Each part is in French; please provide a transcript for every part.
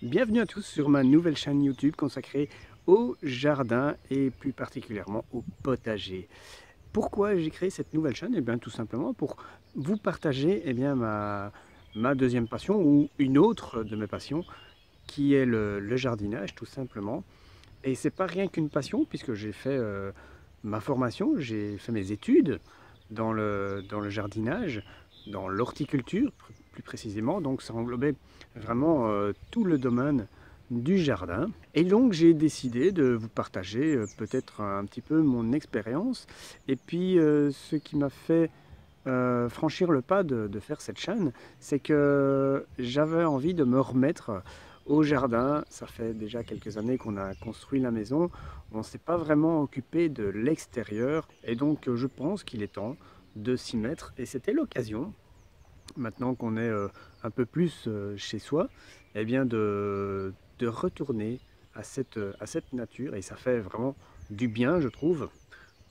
Bienvenue à tous sur ma nouvelle chaîne YouTube consacrée au jardin et plus particulièrement au potager. Pourquoi j'ai créé cette nouvelle chaîne? Eh bien tout simplement pour vous partager ma deuxième passion ou une autre de mes passions qui est le jardinage tout simplement. Et c'est pas rien qu'une passion puisque j'ai fait ma formation, j'ai fait mes études dans le jardinage, dans l'horticulture plus précisément, donc ça englobait vraiment tout le domaine du jardin. Et donc j'ai décidé de vous partager peut-être un petit peu mon expérience et puis ce qui m'a fait franchir le pas de faire cette chaîne, c'est que j'avais envie de me remettre au jardin. Ça fait déjà quelques années qu'on a construit la maison, on ne s'est pas vraiment occupé de l'extérieur et donc je pense qu'il est temps de s'y mettre et c'était l'occasion, maintenant qu'on est un peu plus chez soi, eh bien de retourner à cette nature et ça fait vraiment du bien je trouve.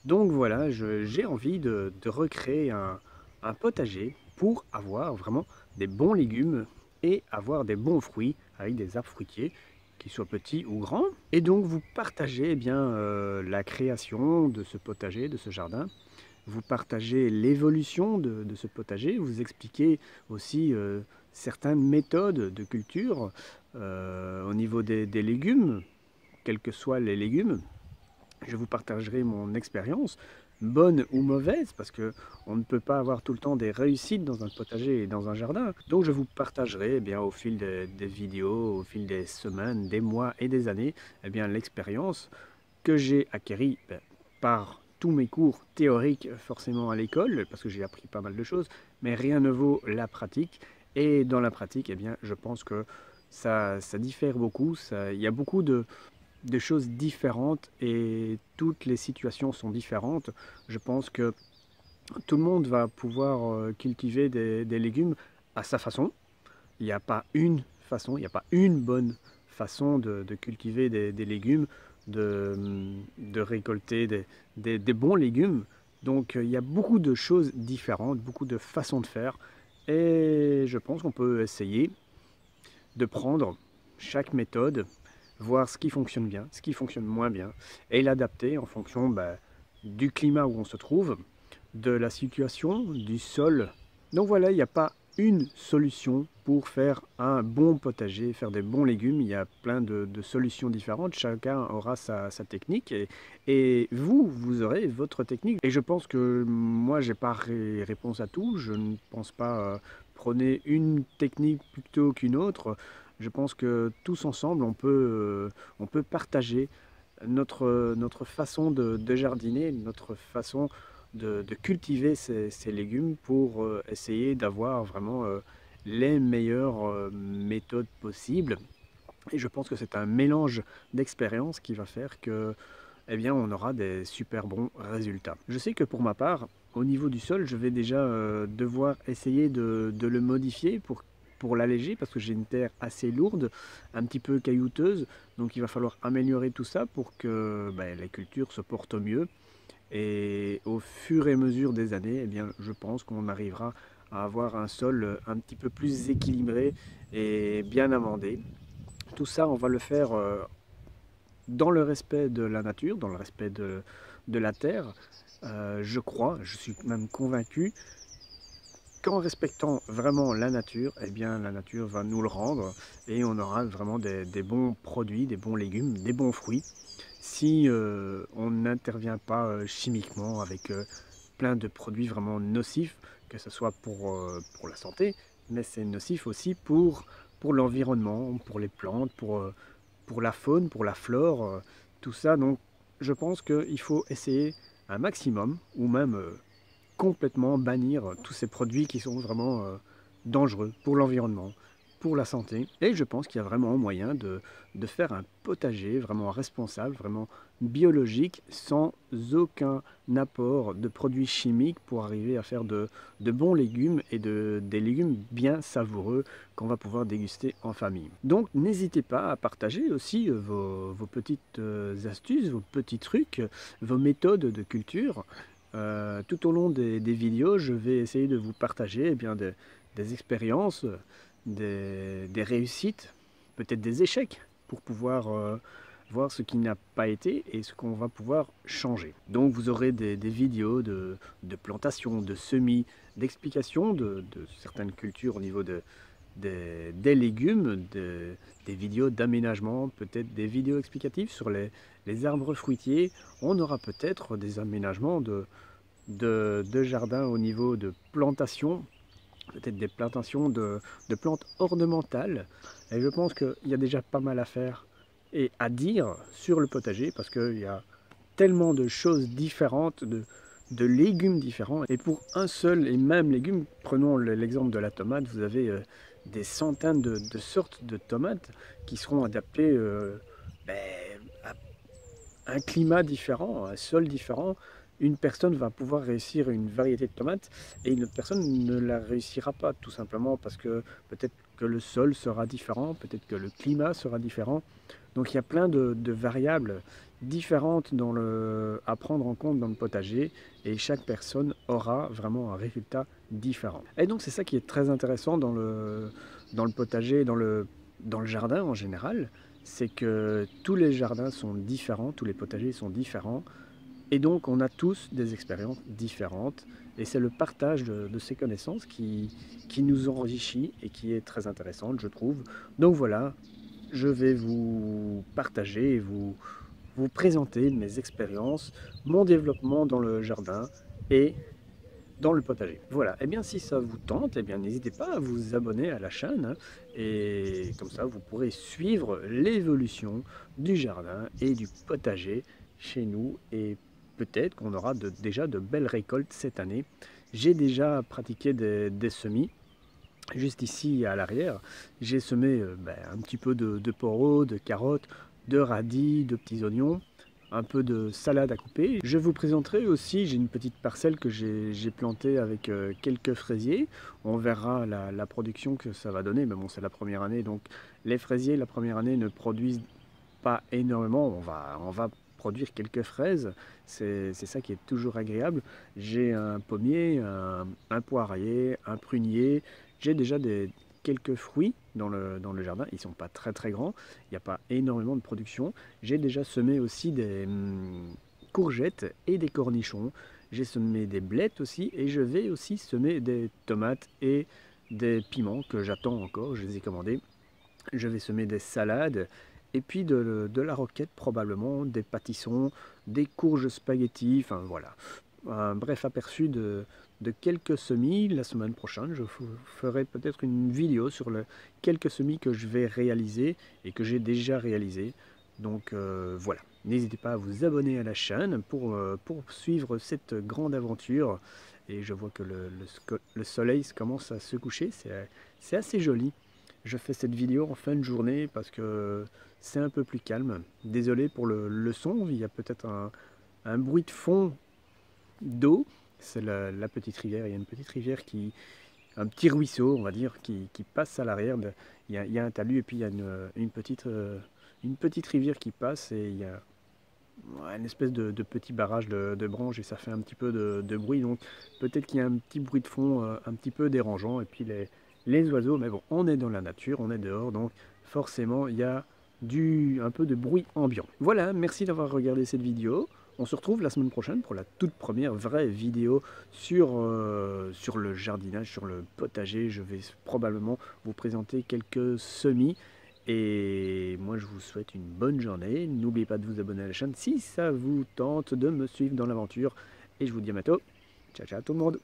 Donc voilà, j'ai envie de recréer un potager pour avoir vraiment des bons légumes et avoir des bons fruits avec des arbres fruitiers, qu'ils soient petits ou grands. Et donc vous partagez la création de ce potager, de ce jardin. Vous partagez l'évolution de ce potager. Vous expliquez aussi certaines méthodes de culture au niveau des légumes, quels que soient les légumes. Je vous partagerai mon expérience, bonne ou mauvaise, parce que on ne peut pas avoir tout le temps des réussites dans un potager et dans un jardin. Donc je vous partagerai au fil des vidéos, au fil des semaines, des mois et des années, l'expérience que j'ai acquérie par tous mes cours théoriques forcément à l'école, parce que j'ai appris pas mal de choses, mais rien ne vaut la pratique. Et dans la pratique, je pense que ça diffère beaucoup. Il y a beaucoup de choses différentes et toutes les situations sont différentes. Je pense que tout le monde va pouvoir cultiver des légumes à sa façon. Il n'y a pas une façon, il n'y a pas une bonne façon de cultiver des légumes, de récolter des bons légumes. Donc il y a beaucoup de choses différentes, beaucoup de façons de faire. Et je pense qu'on peut essayer de prendre chaque méthode, voir ce qui fonctionne bien, ce qui fonctionne moins bien, et l'adapter en fonction du climat où on se trouve, de la situation, du sol. Donc voilà, il n'y a pas une solution pour faire un bon potager, faire des bons légumes. Il y a plein de solutions différentes. Chacun aura sa technique et vous aurez votre technique. Et je pense que moi, j'ai pas réponse à tout. Je ne pense pas prôner une technique plutôt qu'une autre. Je pense que tous ensemble, on peut partager notre façon de jardiner, notre façon de cultiver ces légumes pour essayer d'avoir vraiment les meilleures méthodes possibles. Et je pense que c'est un mélange d'expériences qui va faire que, on aura des super bons résultats. Je sais que pour ma part, au niveau du sol, je vais déjà devoir essayer de le modifier pour l'alléger parce que j'ai une terre assez lourde, un petit peu caillouteuse. Donc il va falloir améliorer tout ça pour que la culture se porte au mieux. Et au fur et à mesure des années, je pense qu'on arrivera à avoir un sol un petit peu plus équilibré et bien amendé. Tout ça, on va le faire dans le respect de la nature, dans le respect de la terre. Je crois, je suis même convaincu qu'en respectant vraiment la nature, la nature va nous le rendre et on aura vraiment des bons produits, des bons légumes, des bons fruits si on n'intervient pas chimiquement avec plein de produits vraiment nocifs, que ce soit pour la santé, mais c'est nocif aussi pour l'environnement, pour les plantes, pour la faune, pour la flore, tout ça. Donc je pense qu'il faut essayer un maximum, ou même complètement bannir tous ces produits qui sont vraiment dangereux pour l'environnement, pour la santé. Et je pense qu'il y a vraiment moyen de faire un potager vraiment responsable, vraiment biologique, sans aucun apport de produits chimiques pour arriver à faire de bons légumes et des légumes bien savoureux qu'on va pouvoir déguster en famille. Donc n'hésitez pas à partager aussi vos petites astuces, vos petits trucs, vos méthodes de culture. Tout au long des vidéos, je vais essayer de vous partager des expériences, des réussites peut-être des échecs pour pouvoir voir ce qui n'a pas été et ce qu'on va pouvoir changer. Donc vous aurez des vidéos de plantation, de semis, d'explications de certaines cultures au niveau des légumes, des vidéos d'aménagement, peut-être des vidéos explicatives sur les arbres fruitiers. On aura peut-être des aménagements de jardin au niveau de plantation, peut-être des plantations de plantes ornementales. Et je pense qu'il y a déjà pas mal à faire et à dire sur le potager parce qu'il y a tellement de choses différentes, de légumes différents. Et pour un seul et même légume, prenons l'exemple de la tomate, vous avez des centaines de sortes de tomates qui seront adaptées ben, à un climat différent, un sol différent. Une personne va pouvoir réussir une variété de tomates et une autre personne ne la réussira pas, tout simplement parce que peut-être que le sol sera différent, peut-être que le climat sera différent. Donc il y a plein de variables différentes à prendre en compte dans le potager et chaque personne aura vraiment un résultat différent. Et donc c'est ça qui est très intéressant dans le potager, dans le jardin en général, c'est que tous les jardins sont différents, tous les potagers sont différents, et donc on a tous des expériences différentes, et c'est le partage de ces connaissances qui nous enrichit et qui est très intéressante, je trouve. Donc voilà, je vais vous partager et vous présenter mes expériences, mon développement dans le jardin et dans le potager. Voilà, et bien si ça vous tente, eh bien n'hésitez pas à vous abonner à la chaîne, hein, et comme ça vous pourrez suivre l'évolution du jardin et du potager chez nous, et peut-être qu'on aura déjà de belles récoltes cette année. J'ai déjà pratiqué des semis. Juste ici à l'arrière, j'ai semé un petit peu de poireaux, de carottes, de radis, de petits oignons, un peu de salade à couper. Je vous présenterai aussi, j'ai une petite parcelle que j'ai plantée avec quelques fraisiers. On verra la production que ça va donner, mais bon, c'est la première année, donc les fraisiers la première année ne produisent pas énormément. On va produire quelques fraises, c'est ça qui est toujours agréable. J'ai un pommier, un poirier, un prunier, j'ai déjà quelques fruits dans le jardin, ils ne sont pas très très grands, il n'y a pas énormément de production. J'ai déjà semé aussi des courgettes et des cornichons, j'ai semé des blettes aussi, et je vais aussi semer des tomates et des piments que j'attends encore, je les ai commandés. Je vais semer des salades et puis de la roquette probablement, des pâtissons, des courges spaghetti, enfin voilà. Un bref aperçu de quelques semis. La semaine prochaine, je vous ferai peut-être une vidéo sur quelques semis que je vais réaliser et que j'ai déjà réalisé. Donc voilà, n'hésitez pas à vous abonner à la chaîne pour suivre cette grande aventure. Et je vois que le soleil commence à se coucher, c'est assez joli. Je fais cette vidéo en fin de journée parce que c'est un peu plus calme. Désolé pour le son, il y a peut-être un bruit de fond d'eau. C'est la petite rivière, il y a une petite rivière un petit ruisseau, on va dire, qui passe à l'arrière. Il y a un talus et puis il y a une petite rivière qui passe et il y a une espèce de petit barrage de branches et ça fait un petit peu de bruit. Donc peut-être qu'il y a un petit bruit de fond un petit peu dérangeant et puis les oiseaux, mais bon, on est dans la nature, on est dehors, donc forcément il y a un peu de bruit ambiant. Voilà, merci d'avoir regardé cette vidéo. On se retrouve la semaine prochaine pour la toute première vraie vidéo sur le jardinage, sur le potager. Je vais probablement vous présenter quelques semis. Et moi je vous souhaite une bonne journée. N'oubliez pas de vous abonner à la chaîne si ça vous tente de me suivre dans l'aventure. Et je vous dis à bientôt. Ciao ciao tout le monde.